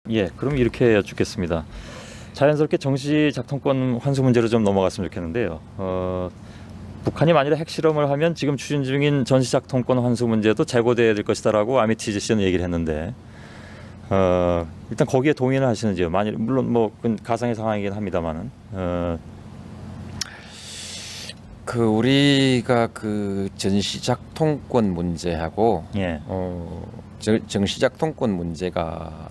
예, 그럼 이렇게 여쭙겠습니다. 자연스럽게 정시 작동권 환수 문제로 좀 넘어갔으면 좋겠는데요. 북한이 만일에 핵실험을 하면 지금 추진 중인 전시 작동권 환수 문제도 재고돼야 될 것이다라고 아미티즈 씨는 얘기를 했는데, 일단 거기에 동의를 하시는지요? 만일 물론 뭐 그건 가상의 상황이긴 합니다만은, 그 우리가 그 전시작 통권 문제하고 예, 정시작 통권 문제가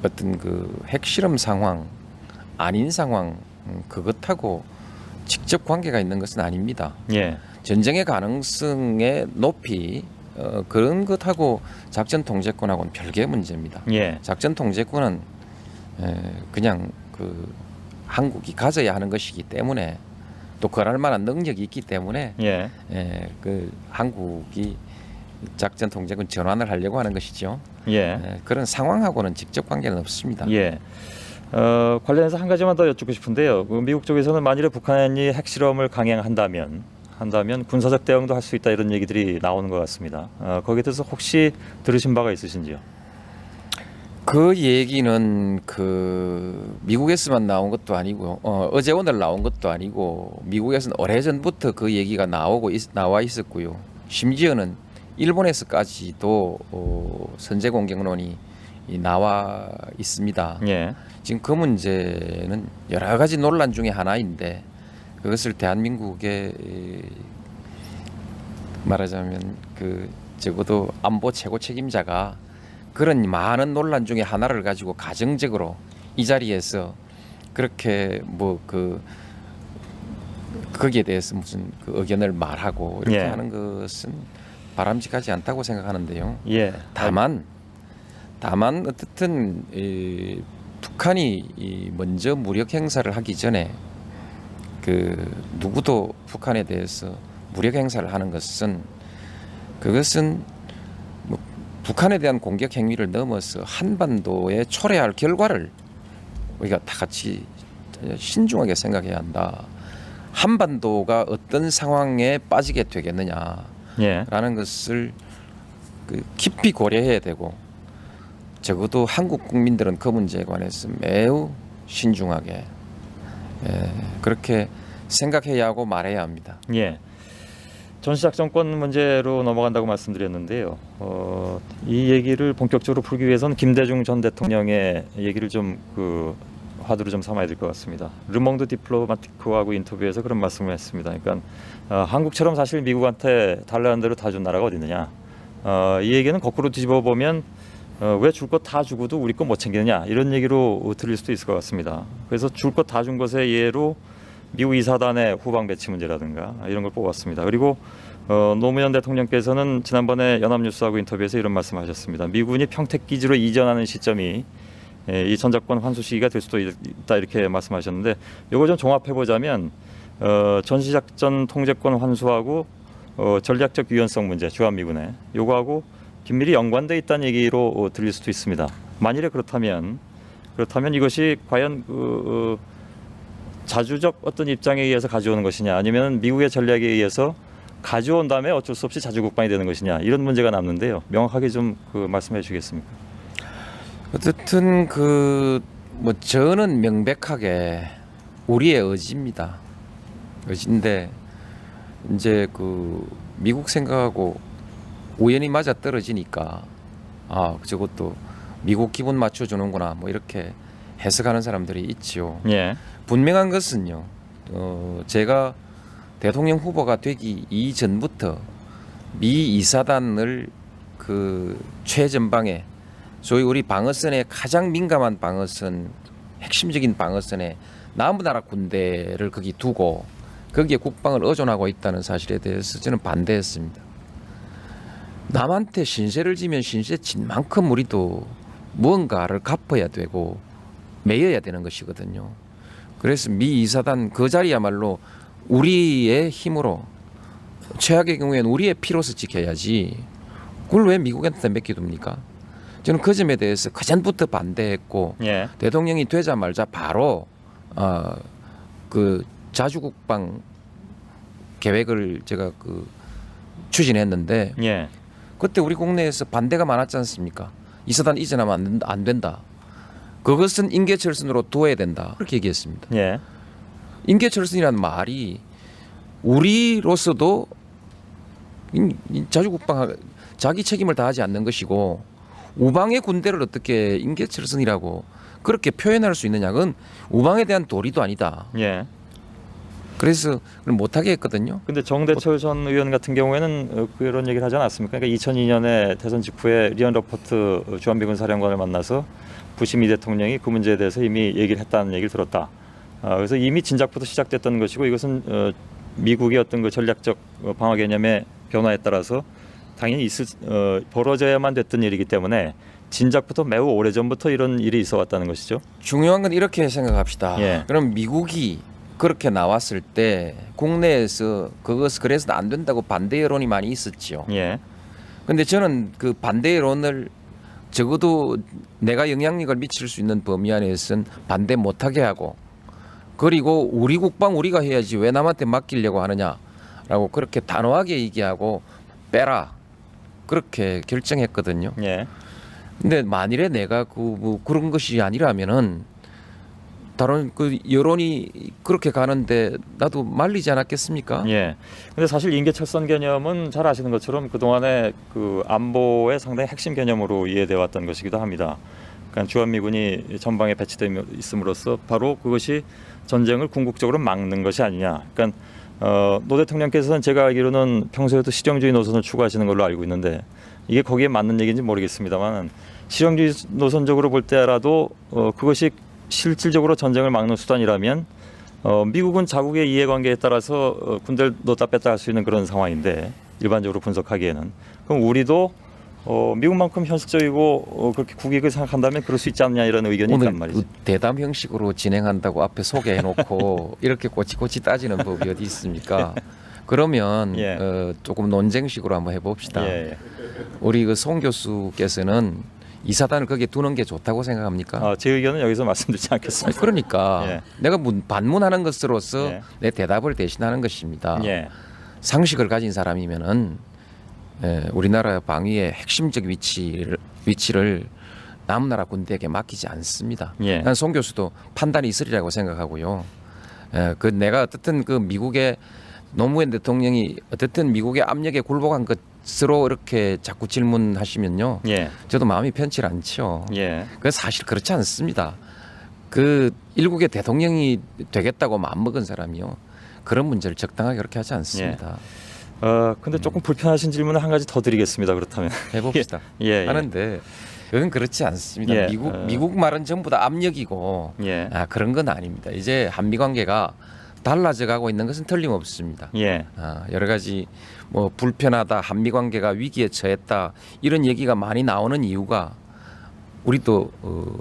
어떤 그 핵실험 상황 아닌 상황 그것하고 직접 관계가 있는 것은 아닙니다. 예, 전쟁의 가능성의 높이 그런 것하고 작전 통제권하고는 별개의 문제입니다. 예, 작전 통제권은 그냥 그 한국이 가져야 하는 것이기 때문에 또 그럴 만한 능력이 있기 때문에 예, 그 한국이 작전 통제권 전환을 하려고 하는 것이죠. 예, 그런 상황하고는 직접 관계는 없습니다. 예. 관련해서 한 가지만 더 여쭙고 싶은데요. 그 미국 쪽에서는 만일에 북한이 핵실험을 강행한다면 군사적 대응도 할 수 있다 이런 얘기들이 나오는 것 같습니다. 거기에 대해서 혹시 들으신 바가 있으신지요? 그 얘기는 그 미국에서만 나온 것도 아니고 어제 오늘 나온 것도 아니고 미국에서는 오래전부터 그 얘기가 나와 있었고요. 심지어는 일본에서까지도 선제 공격론이 나와 있습니다. 예, 지금 그 문제는 여러 가지 논란 중에 하나인데 그것을 대한민국의 말하자면 그 적어도 안보 최고 책임자가 그런 많은 논란 중에 하나를 가지고 가정적으로 이 자리에서 그렇게 뭐 거기에 대해서 무슨 그 의견을 말하고 이렇게 예. 하는 것은 바람직하지 않다고 생각하는데요. 예, 다만 어떻든 북한이 먼저 무력 행사를 하기 전에 그 누구도 북한에 대해서 무력 행사를 하는 그것은 뭐 북한에 대한 공격 행위를 넘어서 한반도에 초래할 결과를 우리가 다 같이 신중하게 생각해야 한다. 한반도가 어떤 상황에 빠지게 되겠느냐라는 예, 것을 그 깊이 고려해야 되고 적어도 한국 국민들은 그 문제에 관해서 매우 신중하게 그렇게 생각해야 하고 말해야 합니다. 예. 전시작전권 문제로 넘어간다고 말씀드렸는데요. 이 얘기를 본격적으로 풀기 위해서는 김대중 전 대통령의 얘기를 좀 화두로 좀 삼아야 될 것 같습니다. 르몽드 디플로마티크하고 인터뷰에서 그런 말씀을 했습니다. 그러니까 한국처럼 사실 미국한테 달라는 대로 다 준 나라가 어디 있느냐. 이 얘기는 거꾸로 뒤집어 보면 왜 줄 것 다 주고도 우리 거 못 챙기느냐 이런 얘기로 들릴 수도 있을 것 같습니다. 그래서 줄 것 다 준 것의 예로 미국 이사단의 후방 배치 문제라든가 이런 걸 뽑았습니다. 그리고 노무현 대통령께서는 지난번에 연합뉴스하고 인터뷰에서 이런 말씀하셨습니다. 미군이 평택 기지로 이전하는 시점이 이 전작권 환수 시기가 될 수도 있다 이렇게 말씀하셨는데 이거 좀 종합해 보자면 전시작전 통제권 환수하고 전략적 유연성 문제 주한미군의 요거하고 긴밀히 연관돼 있다는 얘기로 들릴 수도 있습니다. 만일에 그렇다면 이것이 과연 자주적 어떤 입장에 의해서 가져오는 것이냐 아니면 미국의 전략에 의해서 가져온 다음에 어쩔 수 없이 자주국방이 되는 것이냐 이런 문제가 남는데요. 명확하게 좀 말씀해 주시겠습니까? 어쨌든 뭐 저는 명백하게 우리의 의지입니다. 의지인데 이제 미국 생각하고 우연히 맞아 떨어지니까 저것도 미국 기분 맞춰주는구나 뭐 이렇게 해석하는 사람들이 있지요. 예, 분명한 것은요. 제가 대통령 후보가 되기 이전부터 미 이사단을 최전방에 소위 우리 방어선의 가장 민감한 방어선, 핵심적인 방어선에 남부나라 군대를 거기 두고 거기에 국방을 의존하고 있다는 사실에 대해서 저는 반대했습니다. 남한테 신세를 지면 신세 진 만큼 우리도 무언가를 갚아야 되고 매여야 되는 것이거든요. 그래서 미 이사단 그 자리야말로 우리의 힘으로 최악의 경우에는 우리의 피로서 지켜야지 그걸 왜 미국한테 맡겨둡니까? 저는 그 점에 대해서 그전부터 반대했고 예, 대통령이 되자마자 바로 자주국방 계획을 제가 추진했는데 예, 그때 우리 국내에서 반대가 많았지 않습니까? 이사단 이전하면 안 된다. 그것은 인계철선으로 두어야 된다. 그렇게 얘기했습니다. 예. 인계철선이라는 말이 우리로서도 자주국방 자기 책임을 다하지 않는 것이고 우방의 군대를 어떻게 인계철선이라고 그렇게 표현할 수 있느냐. 그건 우방에 대한 도리도 아니다. 예. 그래서 그걸 못하게 했거든요. 근데 정대철 전 의원 같은 경우에는 그런 얘기를 하지 않았습니까? 그러니까 2002년에 대선 직후에 리언 러퍼트 주한미군 사령관을 만나서 부시 미 대통령이 그 문제에 대해서 이미 얘기를 했다는 얘기를 들었다. 그래서 이미 진작부터 시작됐던 것이고 이것은 미국의 어떤 그 전략적 방어 개념의 변화에 따라서 당연히 벌어져야만 됐던 일이기 때문에 진작부터 매우 오래전부터 이런 일이 있어 왔다는 것이죠. 중요한 건 이렇게 생각합시다. 예. 그럼 미국이 그렇게 나왔을 때 국내에서 그래서 안 된다고 반대 여론이 많이 있었죠. 예. 근데 저는 그 반대 여론을 적어도 내가 영향력을 미칠 수 있는 범위 안에서는 반대 못하게 하고 그리고 우리 국방 우리가 해야지 왜 남한테 맡기려고 하느냐라고 그렇게 단호하게 얘기하고 빼라 그렇게 결정했거든요. 예. 근데 만일에 내가 그런 것이 아니라면은 다른 그 여론이 그렇게 가는데 나도 말리지 않았겠습니까? 예. 근데 사실 인계철선 개념은 잘 아시는 것처럼 그동안에 그 안보의 상당히 핵심 개념으로 이해돼 왔던 것이기도 합니다. 그러니까 주한미군이 전방에 배치되어 있음으로써 바로 그것이 전쟁을 궁극적으로 막는 것이 아니냐. 그러니까 노 대통령께서는 제가 알기로는 평소에도 실용주의 노선을 추구하시는 걸로 알고 있는데 이게 거기에 맞는 얘기인지 모르겠습니다만 실용주의 노선적으로 볼 때라도 그것이 실질적으로 전쟁을 막는 수단이라면 미국은 자국의 이해관계에 따라서 군대를 넣었다 뺐다 할 수 있는 그런 상황인데 일반적으로 분석하기에는 그럼 우리도 미국만큼 현실적이고 그렇게 국익을 생각한다면 그럴 수 있지 않냐 이런 의견이 있단 말이죠. 오늘 대담 형식으로 진행한다고 앞에 소개해놓고 이렇게 꼬치꼬치 따지는 법이 어디 있습니까? 그러면 예. 조금 논쟁식으로 한번 해봅시다. 예. 우리 그 송 교수께서는 이사단을 거기에 두는 게 좋다고 생각합니까? 제 의견은 여기서 말씀드리지 않겠습니다. 그러니까 예. 내가 반문하는 것으로서 예. 내 대답을 대신하는 것입니다. 예. 상식을 가진 사람이면은 우리나라 방위의 핵심적 위치를 남나라 군대에게 맡기지 않습니다. 예. 난 송 교수도 판단이 있으리라고 생각하고요. 그 내가 어떻든 그 미국의 노무현 대통령이 어쨌든 미국의 압력에 굴복한 것으로 이렇게 자꾸 질문하시면요. 예. 저도 마음이 편치 않죠. 예. 그 사실 그렇지 않습니다. 그 일국의 대통령이 되겠다고 마음먹은 사람이요. 그런 문제를 적당하게 그렇게 하지 않습니다. 근데 조금 불편하신 질문을 한 가지 더 드리겠습니다. 그렇다면 해봅시다. 예. 하는데 그건 그렇지 않습니다. 예. 미국 말은 전부 다 압력이고 예. 그런 건 아닙니다. 이제 한미 관계가 달라져 가고 있는 것은 틀림없습니다. 예. 여러 가지 뭐 불편하다, 한미 관계가 위기에 처했다 이런 얘기가 많이 나오는 이유가 우리도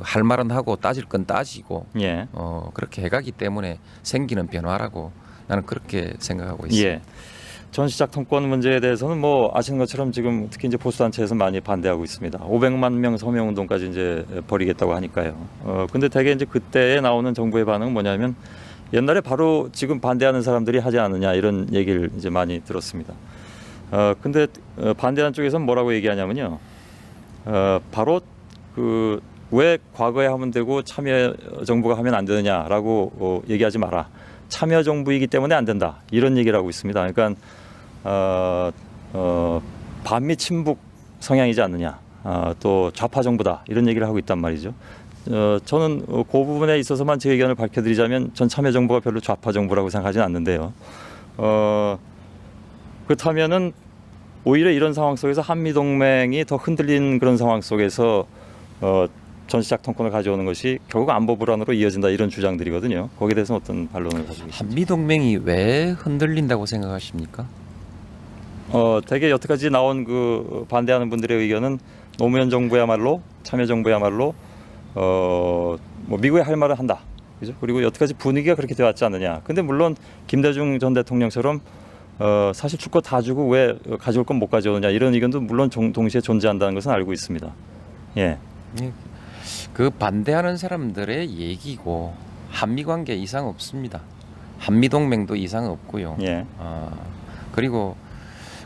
할 말은 하고 따질 건 따지고 예. 그렇게 해가기 때문에 생기는 변화라고 나는 그렇게 생각하고 있습니다. 예. 전시작 통권 문제에 대해서는 뭐 아시는 것처럼 지금 특히 이제 보수 단체에서 많이 반대하고 있습니다. 500만 명 서명 운동까지 이제 벌이겠다고 하니까요. 근데 대개 이제 그때에 나오는 정부의 반응은 뭐냐면 옛날에 바로 지금 반대하는 사람들이 하지 않느냐 이런 얘기를 이제 많이 들었습니다. 근데 반대하는 쪽에서는 뭐라고 얘기하냐면요. 바로 그 왜 과거에 하면 되고 참여 정부가 하면 안 되느냐라고 얘기하지 마라. 참여 정부이기 때문에 안 된다. 이런 얘기를 하고 있습니다. 그러니까 반미 친북 성향이지 않느냐. 또 좌파 정부다. 이런 얘기를 하고 있단 말이죠. 저는 그 부분에 있어서만 제 의견을 밝혀드리자면 전 참여 정부가 별로 좌파 정부라고 생각하지는 않는데요. 그렇다면은 오히려 이런 상황 속에서 한미 동맹이 더 흔들린 그런 상황 속에서 전시작 통권을 가져오는 것이 결국 안보 불안으로 이어진다 이런 주장들이거든요. 거기에 대해서는 어떤 반론을 가지고 계십니까? 한미 동맹이 왜 흔들린다고 생각하십니까? 대개 여태까지 나온 그 반대하는 분들의 의견은 노무현 정부야말로 참여 정부야말로 뭐 미국이 할 말을 한다. 그죠? 그리고 여태까지 분위기가 그렇게 되어 왔지 않느냐. 근데 물론 김대중 전 대통령처럼 사실 줄 거 다 주고 왜 가져올 건 못 가져오느냐 이런 의견도 물론 동시에 존재한다는 것은 알고 있습니다. 예. 그 반대하는 사람들의 얘기고 한미 관계 이상 없습니다. 한미 동맹도 이상 없고요. 예. 그리고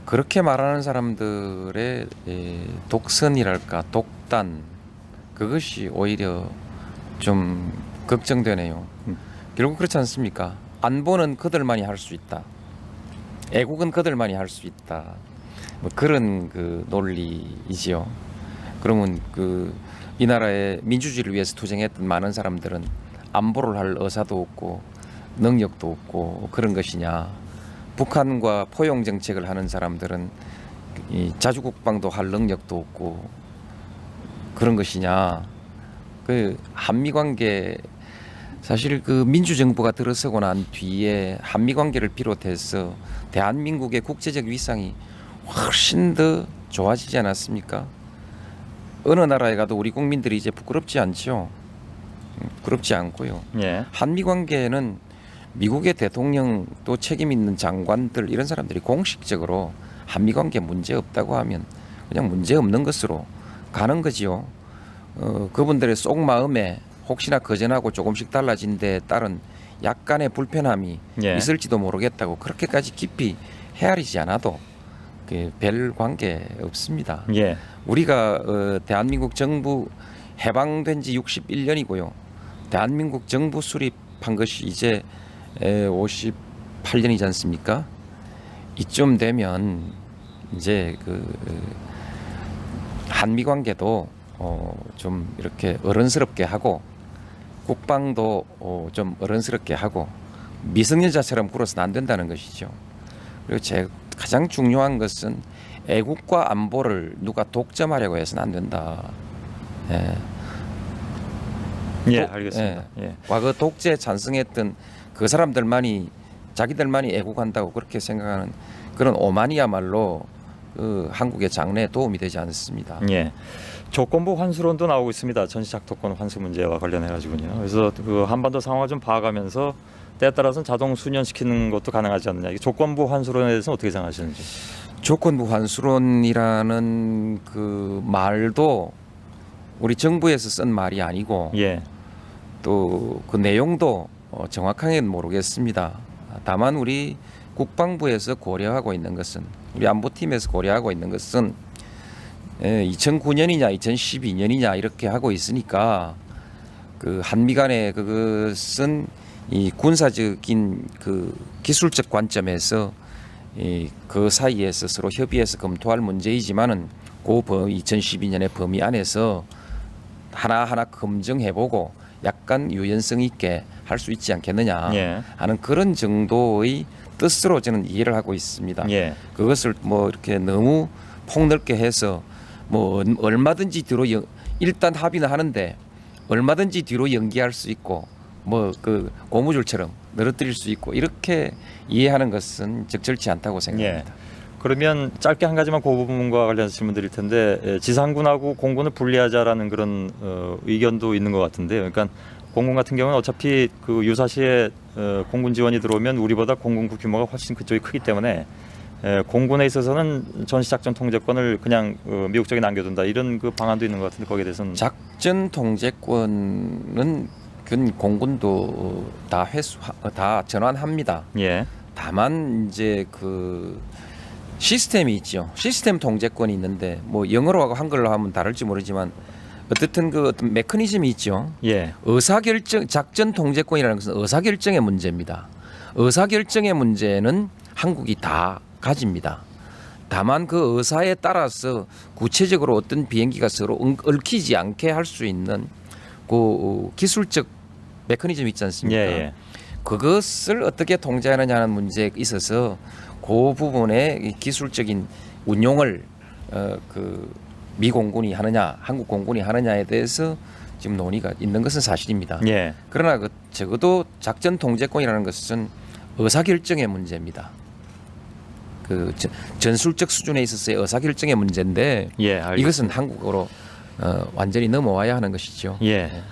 그렇게 말하는 사람들의 독선이랄까 독단 그것이 오히려 좀 걱정되네요. 결국 그렇지 않습니까? 안보는 그들만이 할 수 있다. 애국은 그들만이 할 수 있다. 뭐 그런 그 논리이지요. 그러면 이 나라의 민주주의를 위해서 투쟁했던 많은 사람들은 안보를 할 의사도 없고 능력도 없고 그런 것이냐? 북한과 포용 정책을 하는 사람들은 이 자주국방도 할 능력도 없고 그런 것이냐? 그 한미 관계 사실 그 민주정부가 들어서고 난 뒤에 한미 관계를 비롯해서 대한민국의 국제적 위상이 훨씬 더 좋아지지 않았습니까? 어느 나라에 가도 우리 국민들이 이제 부끄럽지 않죠. 부끄럽지 않고요. 예. 한미 관계는 미국의 대통령 또 책임 있는 장관들 이런 사람들이 공식적으로 한미 관계 문제 없다고 하면 그냥 문제 없는 것으로 가는 거지요. 그분들의 속마음에 혹시나 그전하고 조금씩 달라진 데에 따른 약간의 불편함이 예. 있을지도 모르겠다고 그렇게까지 깊이 헤아리지 않아도 별 관계 없습니다. 예. 우리가 대한민국 정부 해방된 지 61년이고요. 대한민국 정부 수립한 것이 이제 58년이지 않습니까? 이쯤 되면 이제 한미 관계도 좀 이렇게 어른스럽게 하고 국방도 좀 어른스럽게 하고 미성년자처럼 굴어서는 안 된다는 것이죠. 그리고 가장 중요한 것은 애국과 안보를 누가 독점하려고 해서는 안 된다. 예. 예, 알겠습니다. 예. 과거 독재에 찬성했던 그 사람들만이 자기들만이 애국한다고 그렇게 생각하는 그런 오만이야말로 한국의 장래에 도움이 되지 않습니다. 예. 조건부 환수론도 나오고 있습니다. 전시작도권 환수 문제와 관련해 가지고요. 그래서 그 한반도 상황을 좀 봐가면서 때에 따라서는 자동 수년시키는 것도 가능하지 않느냐. 이 조건부 환수론에 대해서는 어떻게 생각하시는지. 조건부 환수론이라는 그 말도 우리 정부에서 쓴 말이 아니고 예. 또 그 내용도 정확하게는 모르겠습니다. 다만 우리 국방부에서 고려하고 있는 것은 우리 안보팀에서 고려하고 있는 것은 2009년이냐 2012년이냐 이렇게 하고 있으니까 그 한미 간의 그것은 이 군사적인 그 기술적 관점에서 그 사이에서 서로 협의해서 검토할 문제이지만은 그 2012년의 범위 안에서 하나하나 검증해보고 약간 유연성 있게 할 수 있지 않겠느냐 예. 하는 그런 정도의 뜻으로 저는 이해를 하고 있습니다. 예. 그것을 뭐 이렇게 너무 폭넓게 해서 뭐 얼마든지 뒤로 일단 합의는 하는데 얼마든지 뒤로 연기할 수 있고 뭐 그 고무줄처럼 늘어뜨릴 수 있고 이렇게 이해하는 것은 적절치 않다고 생각합니다. 예. 그러면 짧게 한 가지만 그 부분과 관련해서 질문 드릴 텐데 지상군하고 공군을 분리하자라는 그런 의견도 있는 것 같은데요. 그러니까 공군 같은 경우는 어차피 그 유사시에 공군 지원이 들어오면 우리보다 공군부 규모가 훨씬 그쪽이 크기 때문에 공군에 있어서는 전시작전 통제권을 그냥 미국 쪽에 남겨둔다 이런 그 방안도 있는 것 같은데 거기에 대해서는 작전 통제권은 공군도 다 전환합니다. 예. 다만 이제 그 시스템이 있죠. 시스템 통제권이 있는데 뭐 영어로 하고 한글로 하면 다를지 모르지만 어쨌든 그 어떤 메커니즘이 있죠. 예. 의사결정 작전 통제권이라는 것은 의사결정의 문제입니다. 의사결정의 문제는 한국이 다 가집니다. 다만 그 의사에 따라서 구체적으로 어떤 비행기가 서로 얽히지 않게 할 수 있는 그 기술적 메커니즘이 있지 않습니까? 예. 그것을 어떻게 통제하느냐는 문제에 있어서 그 부분의 기술적인 운용을 미 공군이 하느냐, 한국 공군이 하느냐에 대해서 지금 논의가 있는 것은 사실입니다. 예. 그러나 적어도 작전 통제권이라는 것은 의사결정의 문제입니다. 그 전술적 수준에 있어서의 의사결정의 문제인데 예. 알겠습니다. 이것은 한국으로 완전히 넘어와야 하는 것이죠. 예.